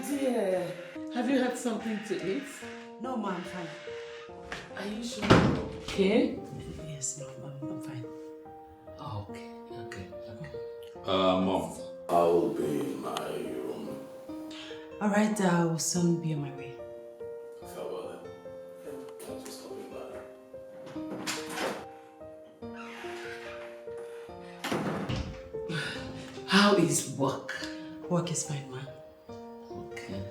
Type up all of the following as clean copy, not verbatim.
dear. Have you had something to eat? No, ma, I'm fine. Are you sure you're okay? Yes, no, I'm fine. Oh, okay. Mom, I'll be in my room. Alright, I will soon be on my way. Farewell. I'll just call you back. How is work? Work is fine, ma. Okay.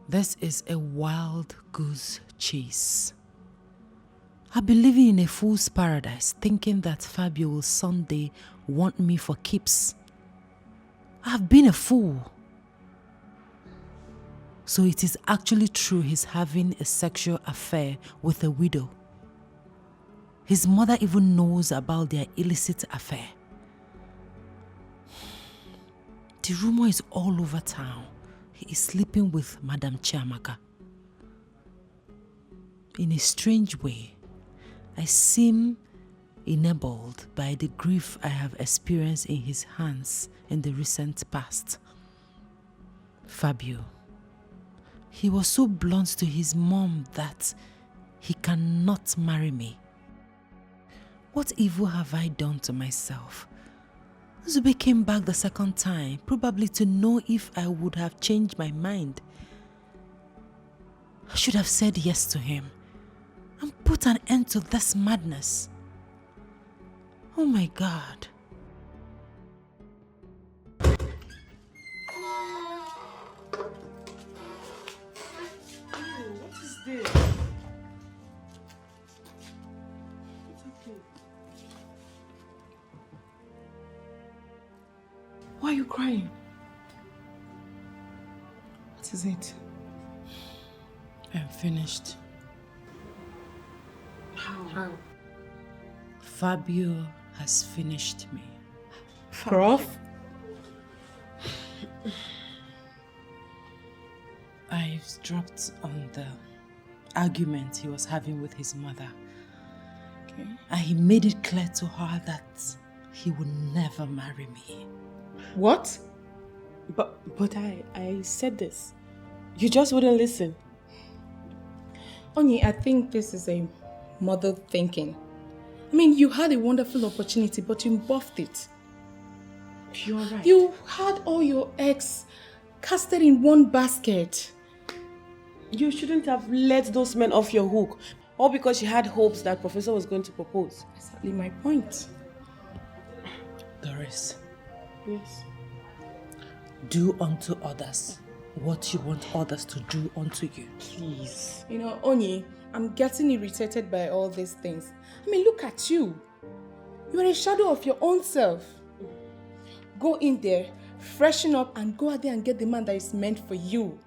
This is a wild goose chase. I've been living in a fool's paradise, thinking that Fabio will someday want me for keeps. I've been a fool. So it is actually true he's having a sexual affair with a widow. His mother even knows about their illicit affair. The rumor is all over town. He is sleeping with Madam Chiamaka. In a strange way, I seem enabled by the grief I have experienced in his hands in the recent past. Fabio. He was so blunt to his mom that he cannot marry me. What evil have I done to myself? Zube came back the second time, probably to know if I would have changed my mind. I should have said yes to him and put an end to this madness. Oh my God. What is this? It's okay. Why are you crying? What is it? I'm finished. How? Fabio has finished me. Prof? I dropped on the argument he was having with his mother. Okay. And he made it clear to her that he would never marry me. What? But I said this. You just wouldn't listen. Onyi, I think this is a mother thinking. I mean, you had a wonderful opportunity, but you buffed it. You're right. You had all your eggs casted in one basket. You shouldn't have let those men off your hook. All because you had hopes that Professor was going to propose. Exactly my point. Doris, Yes. do unto others what you want others to do unto you. Please. You know, Onyi, I'm getting irritated by all these things. I mean, look at you. You are a shadow of your own self. Go in there, freshen up, and go out there and get the man that is meant for you.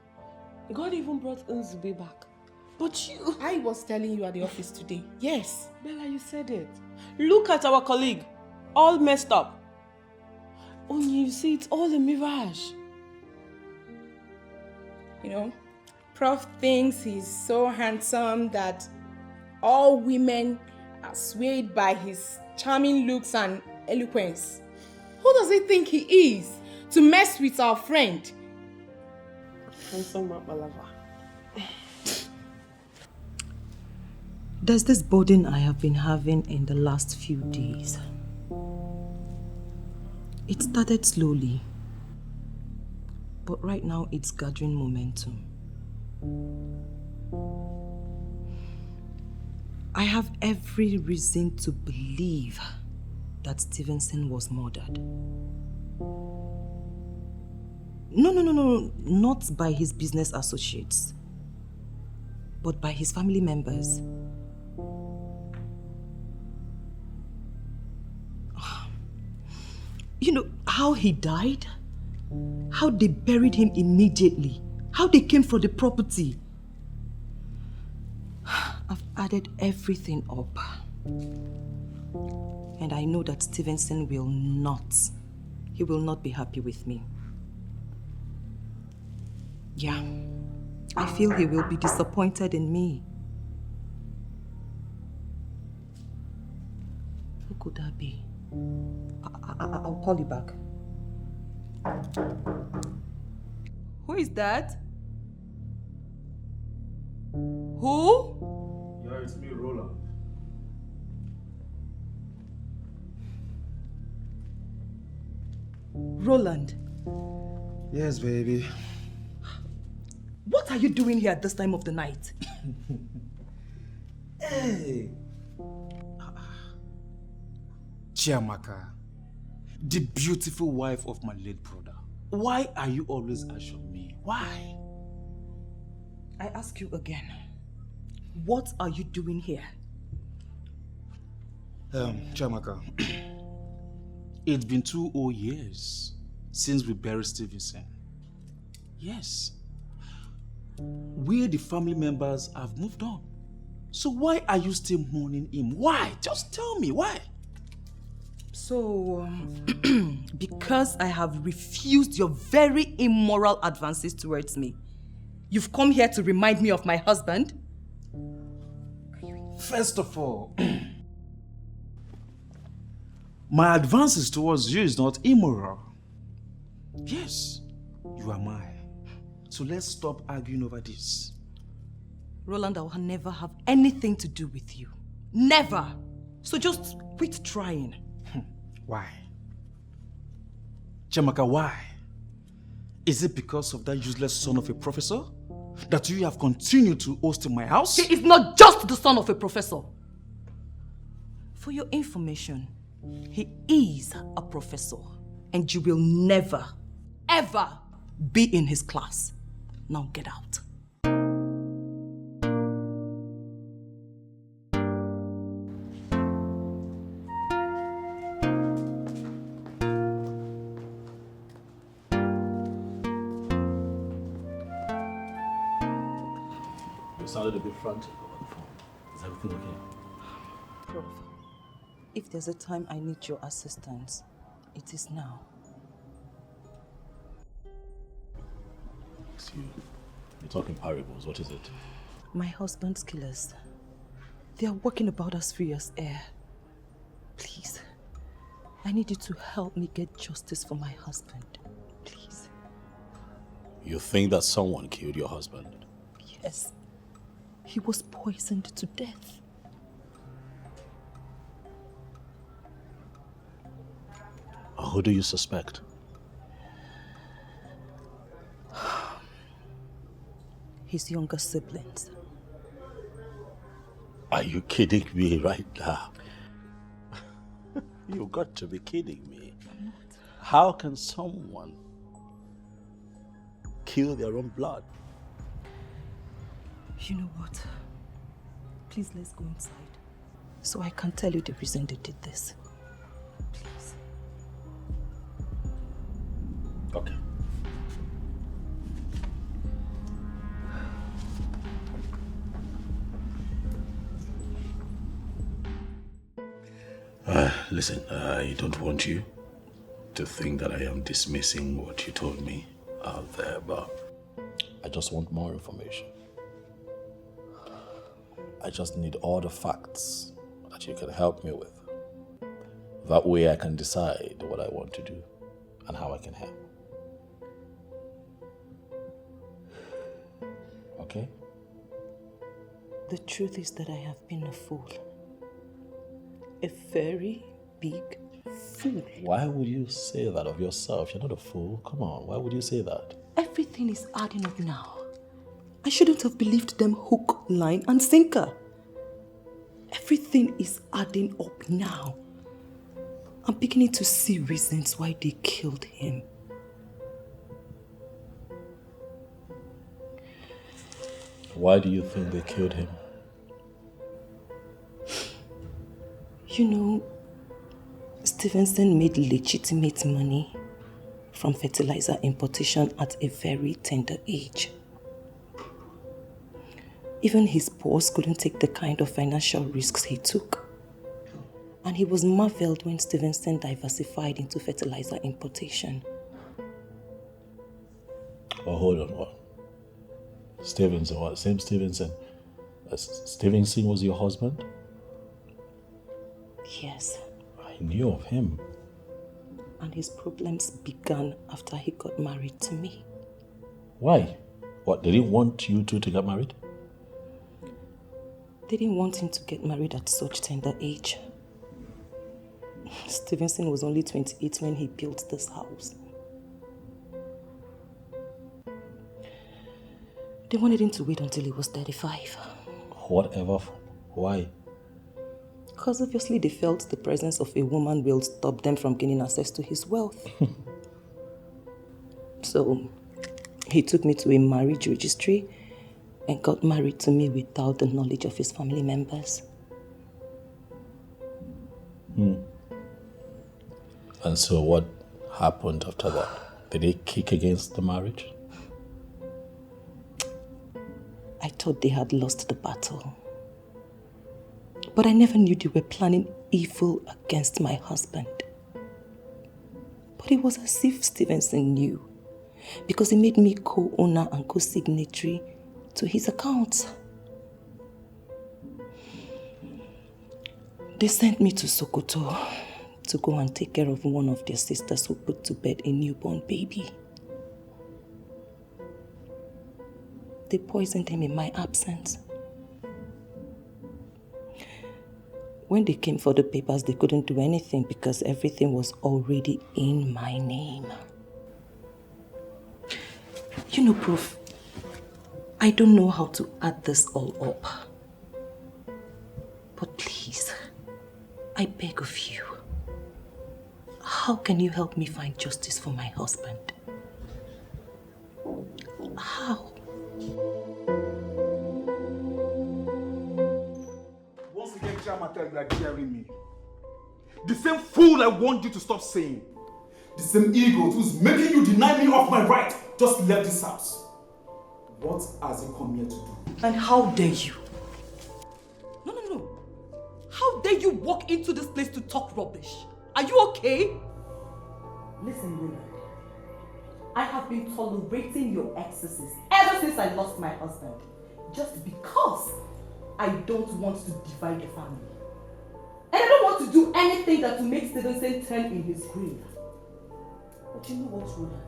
God even brought Nzube back. But you... I was telling you at the office today. Yes. Bella, you said it. Look at our colleague. All messed up. Only you see, it's all a mirage. You know, Prof thinks he's so handsome that all women are swayed by his charming looks and eloquence. Who does he think he is to mess with our friend? Handsome Malava. There's this burden I have been having in the last few days. It started slowly, but right now it's gathering momentum. I have every reason to believe that Stevenson was murdered. No, not by his business associates, but by his family members. You know how he died? How they buried him immediately? How they came for the property? I've added everything up. And I know that Stevenson will not he will not be happy with me. Yeah, I feel he will be disappointed in me. Who could that be? I'll call you back. Who is that? Who? Yeah, it's me, Roland. Roland. Yes, baby. What are you doing here at this time of the night? Hey! Chiamaka, the beautiful wife of my late brother. Why are you always asking me? Why? I ask you again. What are you doing here? Chiamaka, it's been 2 whole years since we buried Stevenson. Yes. We, the family members, have moved on. So why are you still mourning him? Why? Just tell me, why? So, because I have refused your very immoral advances towards me, you've come here to remind me of my husband? First of all, my advances towards you is not immoral. Yes, you are mine. So let's stop arguing over this. Roland, I will never have anything to do with you. Never! So just quit trying. Why? Chiamaka, why? Is it because of that useless son of a professor that you have continued to host in my house? He is not just the son of a professor. For your information, he is a professor, and you will never, ever be in his class. Now get out. You sounded a bit frantic over the phone. Is everything okay? Prof, if there's a time I need your assistance, it is now. You're talking parables. What is it? My husband's killers. They are walking about as free as air. Please, I need you to help me get justice for my husband. Please. You think that someone killed your husband? Yes. He was poisoned to death. Who do you suspect? His younger siblings. Are you kidding me right now? You got to be kidding me. I'm not. How can someone kill their own blood? You know what? Please, let's go inside. So I can tell you the reason they did this. Please. Okay. Listen, I don't want you to think that I am dismissing what you told me out there, but I just want more information. I just need all the facts that you can help me with. That way I can decide what I want to do and how I can help. Okay? The truth is that I have been a fool. A very big fool. Why would you say that of yourself? You're not a fool. Come on, why would you say that? Everything is adding up now. I shouldn't have believed them hook, line, and sinker. Everything is adding up now. I'm beginning to see reasons why they killed him. Why do you think they killed him? You know, Stevenson made legitimate money from fertilizer importation at a very tender age. Even his boss couldn't take the kind of financial risks he took. And he was marveled when Stevenson diversified into fertilizer importation. Oh, hold on, what? Stevenson, what? Same Stevenson? Stevenson was your husband? Yes. I knew of him. And his problems began after he got married to me. Why? What, they didn't want you two to get married? They didn't want him to get married at such tender age. Stevenson was only 28 when he built this house. They wanted him to wait until he was 35. Whatever. Why? Because obviously they felt the presence of a woman will stop them from gaining access to his wealth. So he took me to a marriage registry and got married to me without the knowledge of his family members. And so what happened after that? Did they kick against the marriage? I thought they had lost the battle. But I never knew they were planning evil against my husband. But it was as if Stevenson knew, because he made me co-owner and co-signatory to his accounts. They sent me to Sokoto to go and take care of one of their sisters who put to bed a newborn baby. They poisoned him in my absence. When they came for the papers, they couldn't do anything because everything was already in my name. You know, Prof, I don't know how to add this all up. But please, I beg of you, how can you help me find justice for my husband? How? Once again, Chiamaka, you are daring me. The same fool I want you to stop saying. The same ego who's making you deny me of my right just left this house. What has he come here to do? And how dare you? No. How dare you walk into this place to talk rubbish? Are you okay? Listen, Leonard. I have been tolerating your excesses ever since I lost my husband. Just because I don't want to divide the family. And I don't want to do anything that will make Stevenson turn in his grave. But you know what, Roland?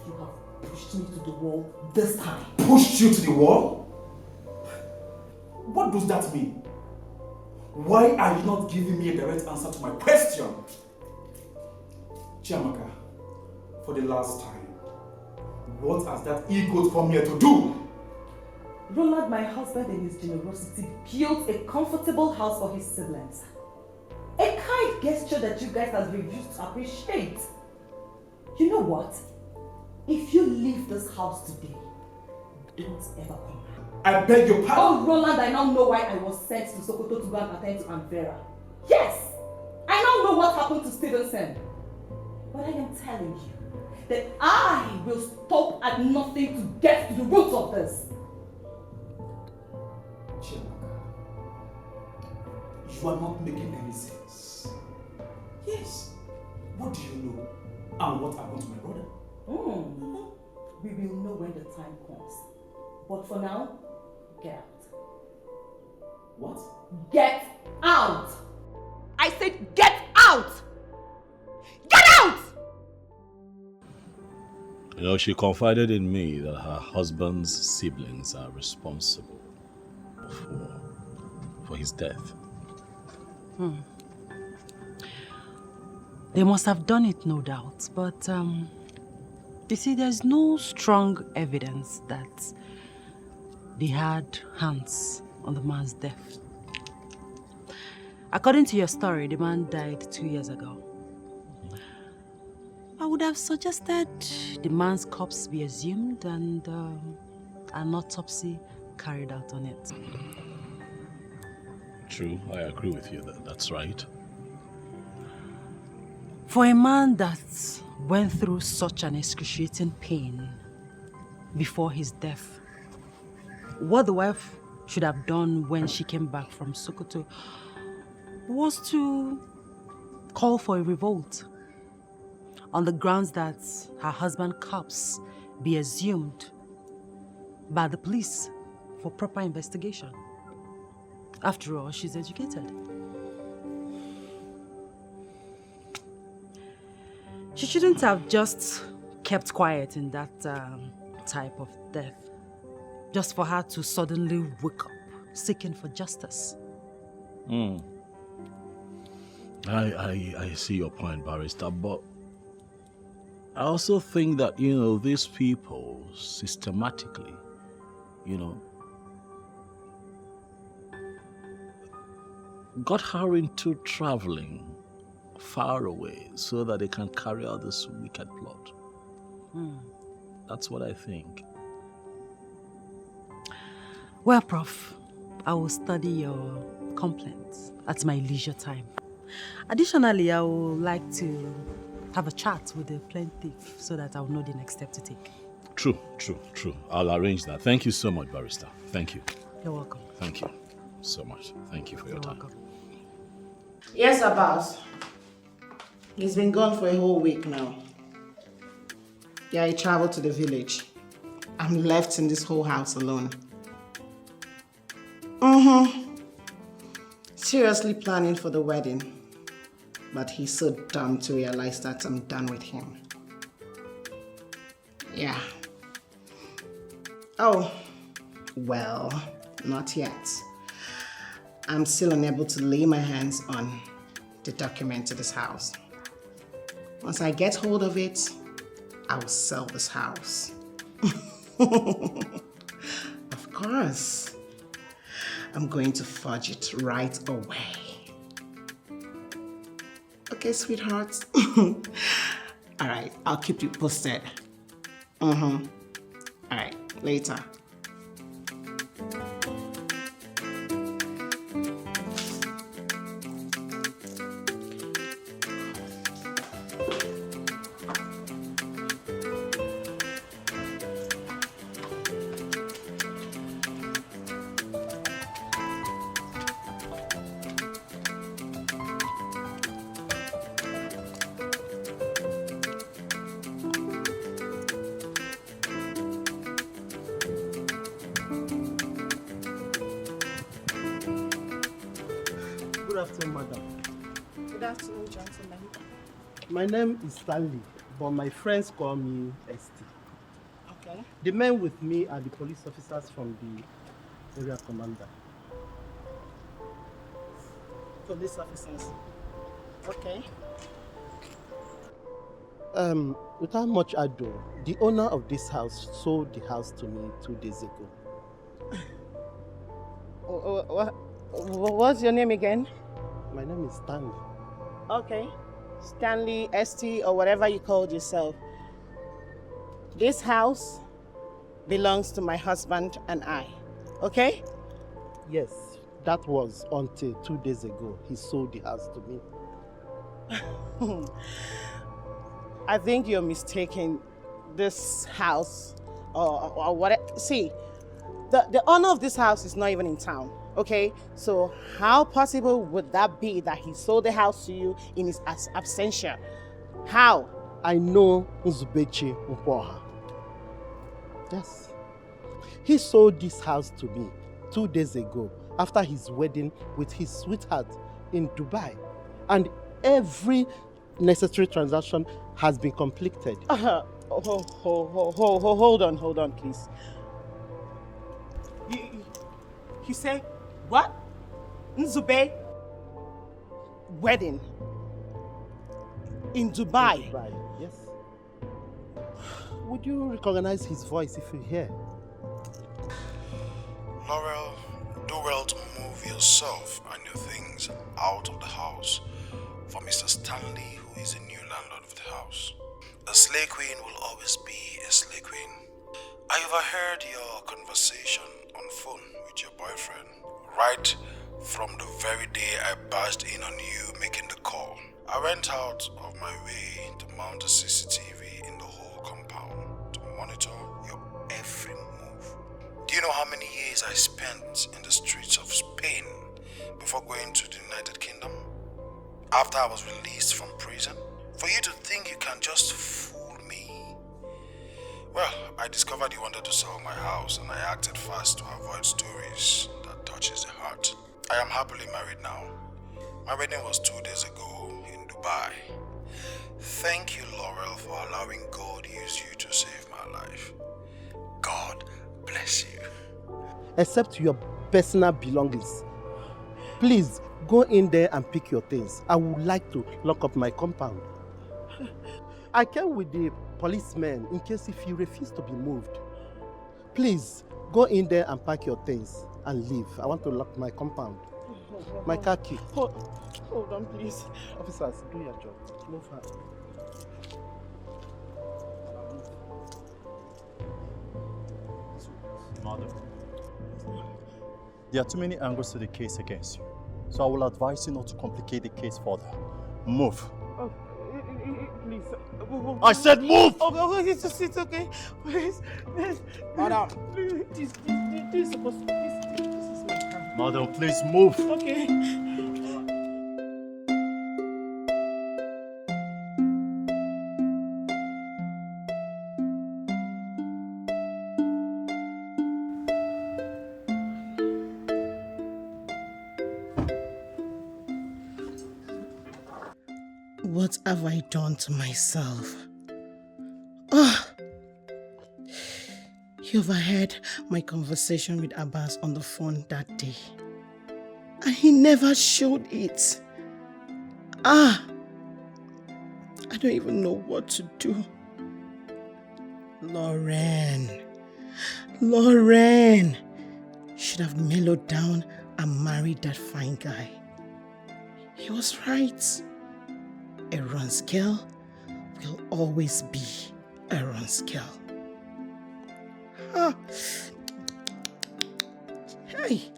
You have pushed me to the wall this time. Pushed you to the wall? What does that mean? Why are you not giving me a direct answer to my question? Chiamaka, for the last time, what has that ego come here to do? Roland, my husband, in his generosity, built a comfortable house for his siblings. A kind gesture that you guys have refused to appreciate. You know what? If you leave this house today, don't ever come back. I beg your pardon. Oh, Roland, I now know why I was sent to Sokoto to go and attend to Anvera. Yes! I now know what happened to Stevenson. But I am telling you that I will stop at nothing to get to the root of this. Chiamaka, you are not making any sense. Yes. What do you know? And what happened to my brother? We will know when the time comes. But for now, get out. What? Get out! I said get out! Get out! You know, she confided in me that her husband's siblings are responsible for his death. They must have done it, no doubt. But, you see, there's no strong evidence that they had hands on the man's death. According to your story, the man died 2 years ago. I would have suggested the man's corpse be exhumed and an autopsy carried out on it. True, I agree with you that's right. For a man that went through such an excruciating pain before his death, what the wife should have done when she came back from Sokoto was to call for a revolt on the grounds that her husband's corpse be exhumed by the police for proper investigation. After all, she's educated. She shouldn't have just kept quiet in that type of death, just for her to suddenly wake up seeking for justice. I see your point, Barrister, but I also think that, these people systematically, got her into traveling far away so that they can carry out this wicked plot. That's what I think. Well, Prof, I will study your complaints at my leisure time. Additionally, I would like to have a chat with the plaintiff so that I will know the next step to take. True. I'll arrange that. Thank you so much, Barrister. Thank you. You're welcome. Thank you so much. Thank you for your time. Welcome. Yes, Abbas. He's been gone for a whole week now. Yeah, he traveled to the village. I'm left in this whole house alone. Seriously planning for the wedding. But he's so dumb to realize that I'm done with him. Yeah. Oh, well, not yet. I'm still unable to lay my hands on the document to this house. Once I get hold of it, I will sell this house. Of course. I'm going to forge it right away. Okay, sweetheart. All right, I'll keep you posted. All right, later. Good afternoon, madam. Good afternoon, gentlemen. My name is Stanley, but my friends call me ST. Okay. The men with me are the police officers from the area commander. Police officers. Okay. Without much ado, the owner of this house sold the house to me 2 days ago. What's your name again? My name is Stanley. Okay. Stanley, ST, or whatever you called yourself. This house belongs to my husband and I. Okay? Yes, that was until 2 days ago. He sold the house to me. I think you're mistaken. This house, or what? See, the owner of this house is not even in town. Okay, so how possible would that be that he sold the house to you in his absentia? How? I know Nzubechi Mpoha. Yes. He sold this house to me 2 days ago after his wedding with his sweetheart in Dubai. And every necessary transaction has been completed. Hold on, please. You say what? Nzube wedding in Dubai. In Dubai, yes. Would you recognize his voice if you hear? Laurel, do well to move yourself and your things out of the house for Mr. Stanley, who is the new landlord of the house. A slay queen will always be a slay queen. I overheard your conversation on phone with your boyfriend right from the very day I barged in on you making the call. I went out of my way to mount a CCTV in the whole compound to monitor your every move. Do you know how many years I spent in the streets of Spain before going to the United Kingdom? after I was released from prison? For you to think you can just fool me? Well, I discovered you wanted to sell my house and I acted fast to avoid stories that touches the heart. I am happily married now. My wedding was 2 days ago in Dubai. Thank you, Laurel, for allowing God use you to save my life. God bless you. Except your personal belongings. Please, go in there and pick your things. I would like to lock up my compound. I came with the policeman in case if you refuse to be moved. Please, go in there and pack your things and leave. I want to lock my compound. My car key. Hold on, please. Officers, do your job. Move her. Madam, there are too many angles to the case against you, so I will advise you not to complicate the case further. Move. Oh, please. I said move! Oh, it's okay. Please. Madam. Please, this is supposed to be. This is my car. Madam, please move. Okay. What have I done to myself? Ah! You overheard my conversation with Abbas on the phone that day. And he never showed it. Ah! I don't even know what to do. Lauren. Should have mellowed down and married that fine guy. He was right. Aaron's girl will always be Aaron's girl. Ah. Hey.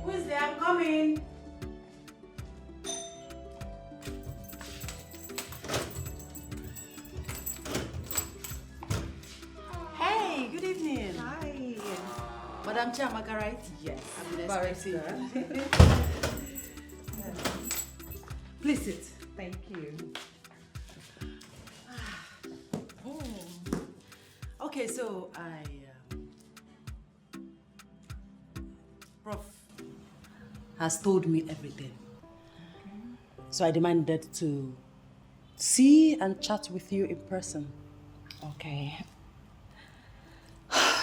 Who's there? I'm coming. Hey, good evening. Hi. Madam Chiamaka, right? Yes. I'm expecting. Please sit. Thank you. Oh. Okay, so Prof has told me everything. So I demanded to see and chat with you in person. Okay.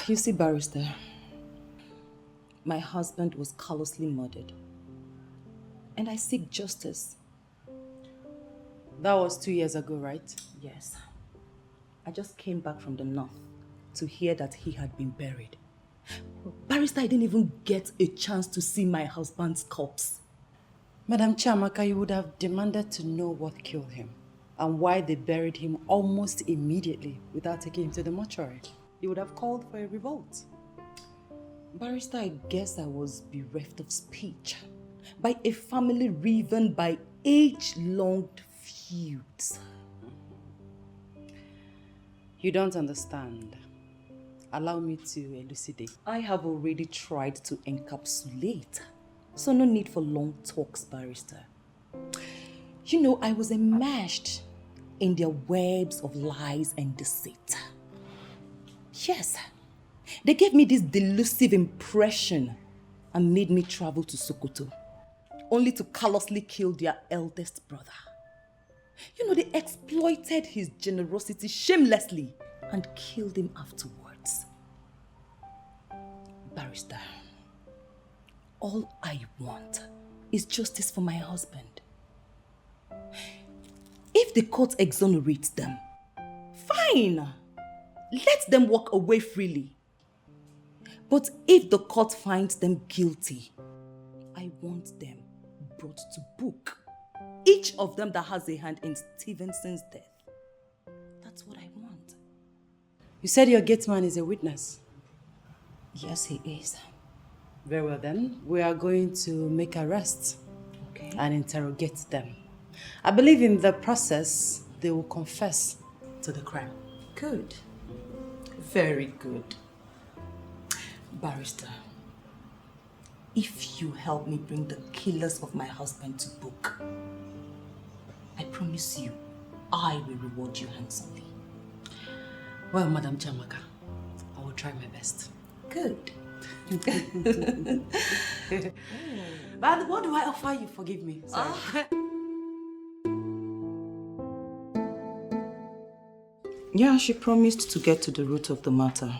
You see, Barrister, my husband was callously murdered. And I seek justice. That was 2 years ago, right? Yes. I just came back from the north to hear that he had been buried. Barrister, I didn't even get a chance to see my husband's corpse. Madam Chiamaka, you would have demanded to know what killed him and why they buried him almost immediately without taking him to the mortuary. You would have called for a revolt. Barrister, I guess I was bereft of speech by a family riven by age-long feuds. You don't understand. Allow me to elucidate. I have already tried to encapsulate, so no need for long talks, Barrister. You know, I was enmeshed in their webs of lies and deceit. Yes, they gave me this delusive impression and made me travel to Sokoto, only to callously kill their eldest brother. You know, they exploited his generosity shamelessly and killed him afterwards. Barrister, all I want is justice for my husband. If the court exonerates them, fine. Let them walk away freely. But if the court finds them guilty, I want them brought to book. Each of them that has a hand in Stevenson's death. That's what I want. You said your gate man is a witness. Yes, he is. Very well then, we are going to make arrests and interrogate them. I believe in the process, they will confess to the crime. Good. Very good. Barrister, if you help me bring the killers of my husband to book, I promise you, I will reward you handsomely. Well, Madam Chamaka, I will try my best. Good. But what do I offer you? Forgive me. Sorry. Yeah, she promised to get to the root of the matter.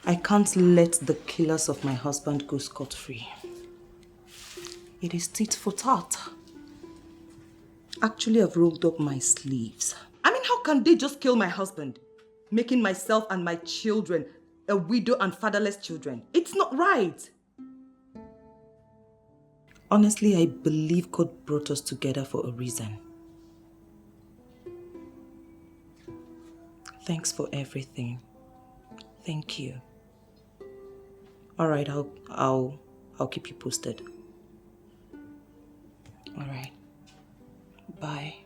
I can't let the killers of my husband go scot-free. It is tit for tat. Actually, I've rolled up my sleeves. I mean, how can they just kill my husband? Making myself and my children a widow and fatherless children. It's not right. Honestly, I believe God brought us together for a reason. Thanks for everything. Thank you. All right, I'll keep you posted. All right. Bye.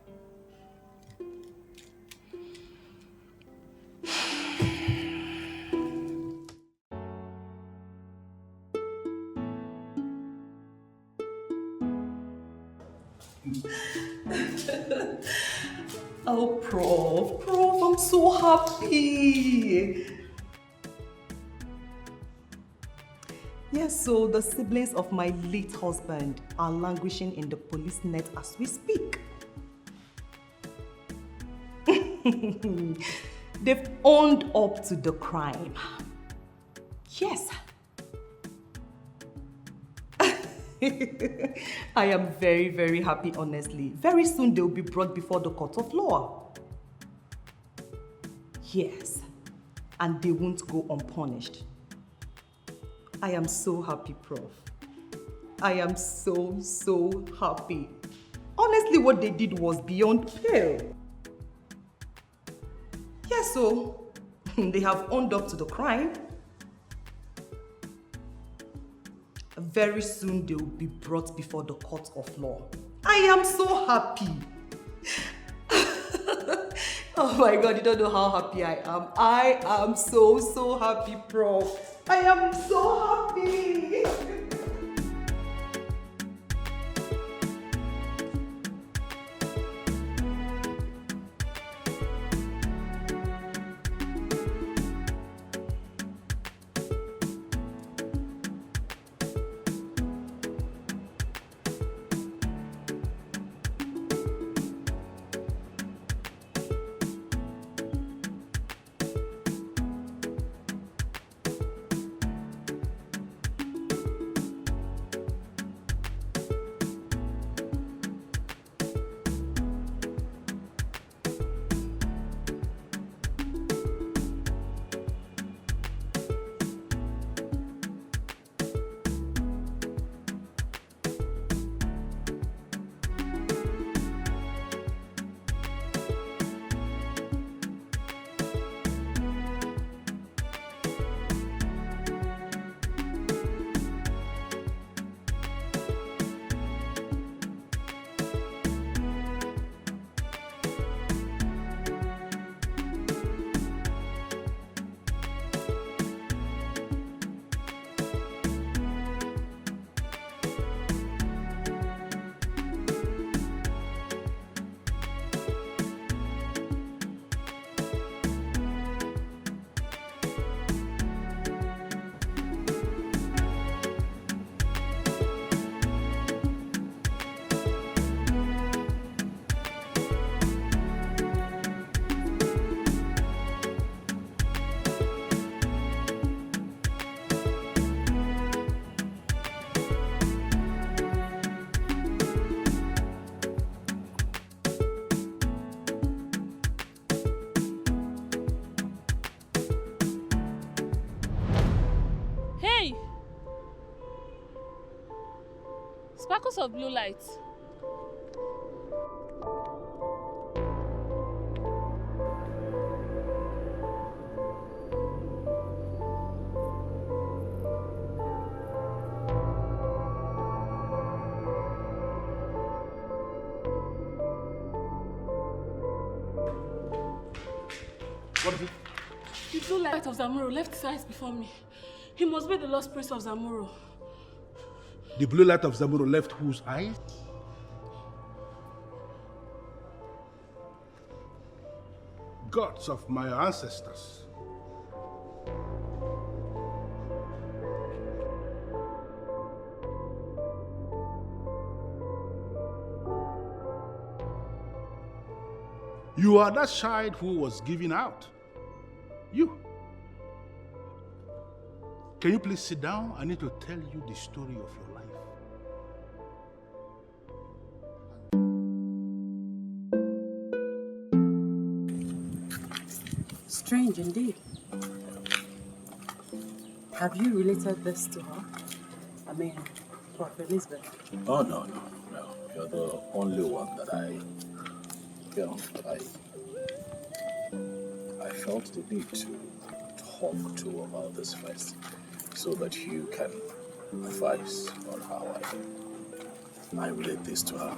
Oh, Prof, I'm so happy. Yes, so the siblings of my late husband are languishing in the police net as we speak. They've owned up to the crime. Yes. I am very, very happy, honestly. Very soon they'll be brought before the court of law. Yes, and they won't go unpunished. I am so happy, Prof. I am so, so happy. Honestly, what they did was beyond pale. Yes, so they have owned up to the crime. Very soon they will be brought before the court of law. I am so happy. Oh my God, you don't know how happy I am. I am so, so happy, Prof. I am so happy. Sparkles of blue light. What is it? The blue light of Zamuro left his eyes before me. He must be the lost prince of Zamuro. The blue light of Zamuro left whose eyes? Gods of my ancestors. You are that child who was given out. You. Can you please sit down? I need to tell you the story of your life. Strange indeed. Have you related this to her? I mean, Prophet Elizabeth? Oh, no. You're the only one that I felt the need to talk to about this first, so that you can advise on how I relate this to her.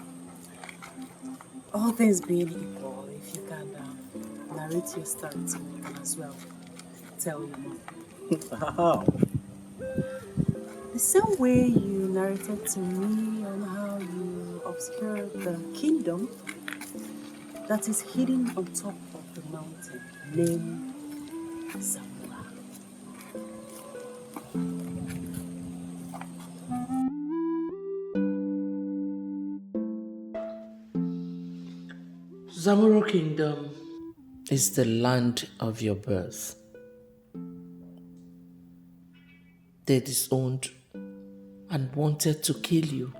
All things being equal, if you can narrate your story to me as well, tell your mom. How? The same way you narrated to me on how you obscured the kingdom that is hidden on top of the mountain named Zamuro. Zamuro Kingdom is the land of your birth. They disowned and wanted to kill you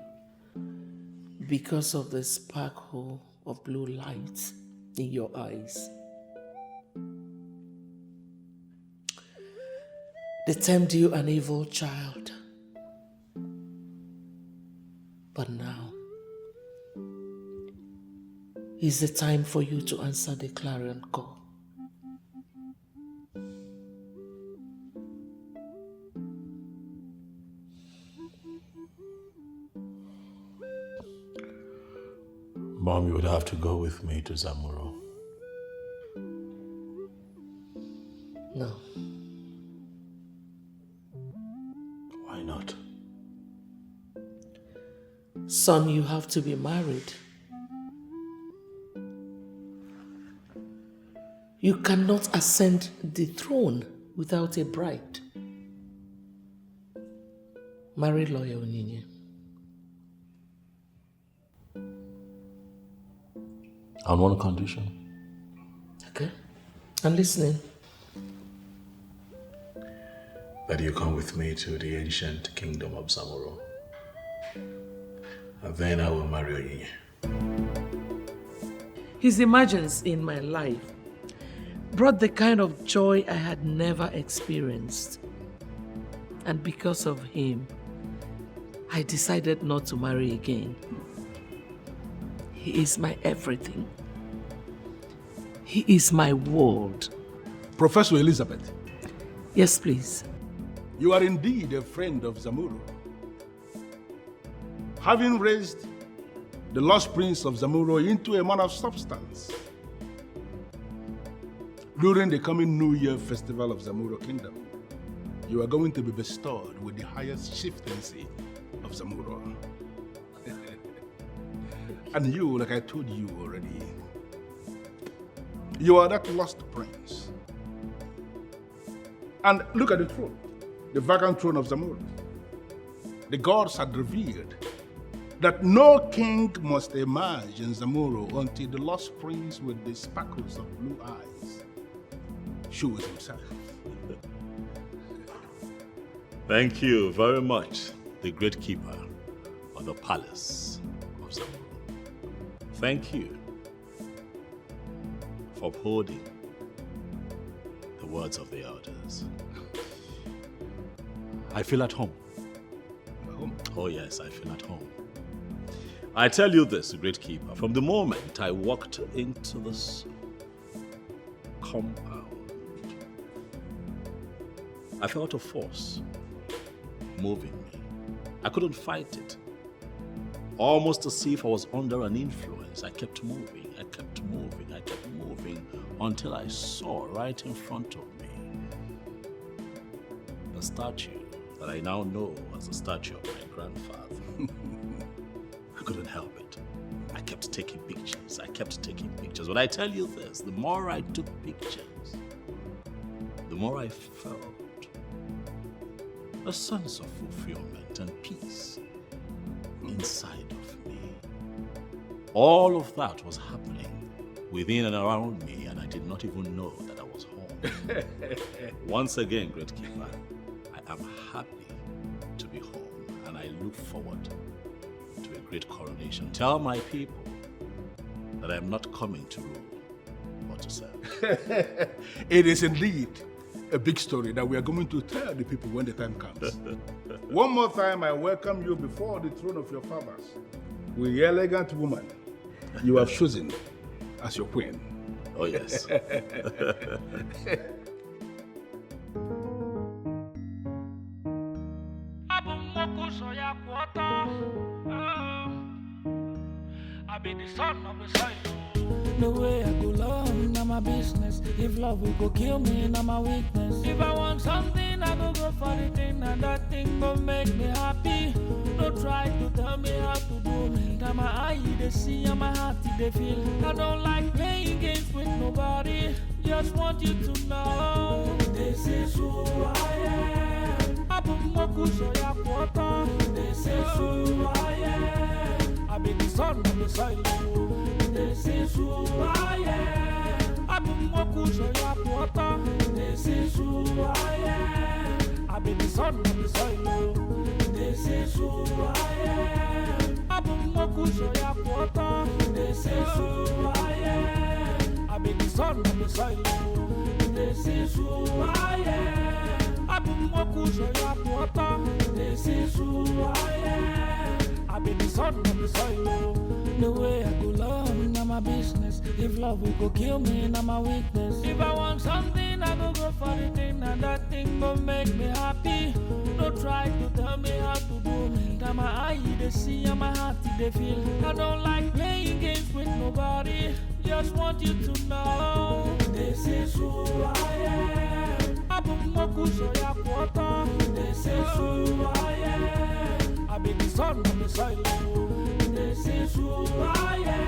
because of the sparkle of blue light in your eyes. They termed you an evil child. But now is the time for you to answer the clarion call. Mom, you would have to go with me to Zamuro. No. Why not? Son, you have to be married. You cannot ascend the throne without a bride. Marry Lawyer Onyinye. On one condition. Okay. I'm listening. That you come with me to the ancient kingdom of Zamuro. And then I will marry Onyinye. His emergence in my life brought the kind of joy I had never experienced. And because of him, I decided not to marry again. He is my everything. He is my world. Professor Elizabeth. Yes, please. You are indeed a friend of Zamuro. Having raised the lost prince of Zamuro into a man of substance, during the coming New Year festival of Zamuro Kingdom, you are going to be bestowed with the highest chieftaincy of Zamuro. And you, like I told you already, you are that lost prince. And look at the throne, the vacant throne of Zamuro. The gods had revealed that no king must emerge in Zamuro until the lost prince with the sparkles of blue eyes shows himself. Thank you very much, the great keeper of the palace of Zamuro. Thank you for upholding the words of the elders. I feel at home. Oh yes, I feel at home. I tell you this, great keeper, from the moment I walked into this compound, I felt a force moving me. I couldn't fight it. Almost as if I was under an influence. I kept moving, until I saw right in front of me the statue that I now know as the statue of my grandfather. I couldn't help it. I kept taking pictures. But I tell you this, the more I took pictures, the more I felt a sense of fulfillment and peace inside of me. All of that was happening within and around me, and I did not even know that I was home. Once again, Great Keeper, I am happy to be home, and I look forward to a great coronation. Tell my people that I am not coming to rule, but to serve. It is indeed a big story that we are going to tell the people when the time comes. One more time, I welcome you before the throne of your fathers with the elegant woman you have chosen as your queen. Oh, yes. I be the son of the soil. The way I go long, now my business. If love will go kill me, now my weakness. If I want something, I go for the thing, and that thing gon' make me happy. Don't try to tell me how to do me. Now my eye they see, and my heart they feel. I don't like playing games with nobody. Just want you to know this is who I am. This is who I am. I be the son of the soil. This is who I am. This is who I am. I be the son of the soil. This is who I am. This is who I am. I be the son of the soil. This is who I am. This is who I am. I be the son of the soil. The way I go long, now my business. If love will go kill me, now my weakness. If I want something, I go for the thing, and that thing gon' make me happy. Don't try to tell me how to do me. Now my eye they see, and my heart they feel. I don't like playing games with nobody. Just want you to know this is who I am. This is who I am. I be the son of the soil. This is who I am.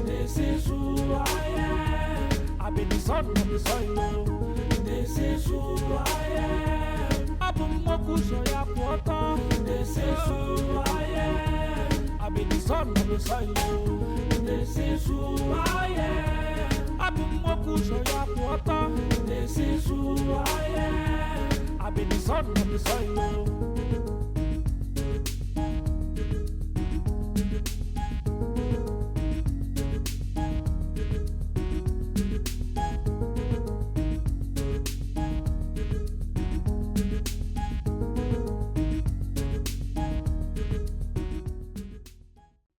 This is who I am. I be the son of the soil. This is who I am. This is who I am. I be the son of the soil. This is who I am. This is who I am. I be the son of the soil.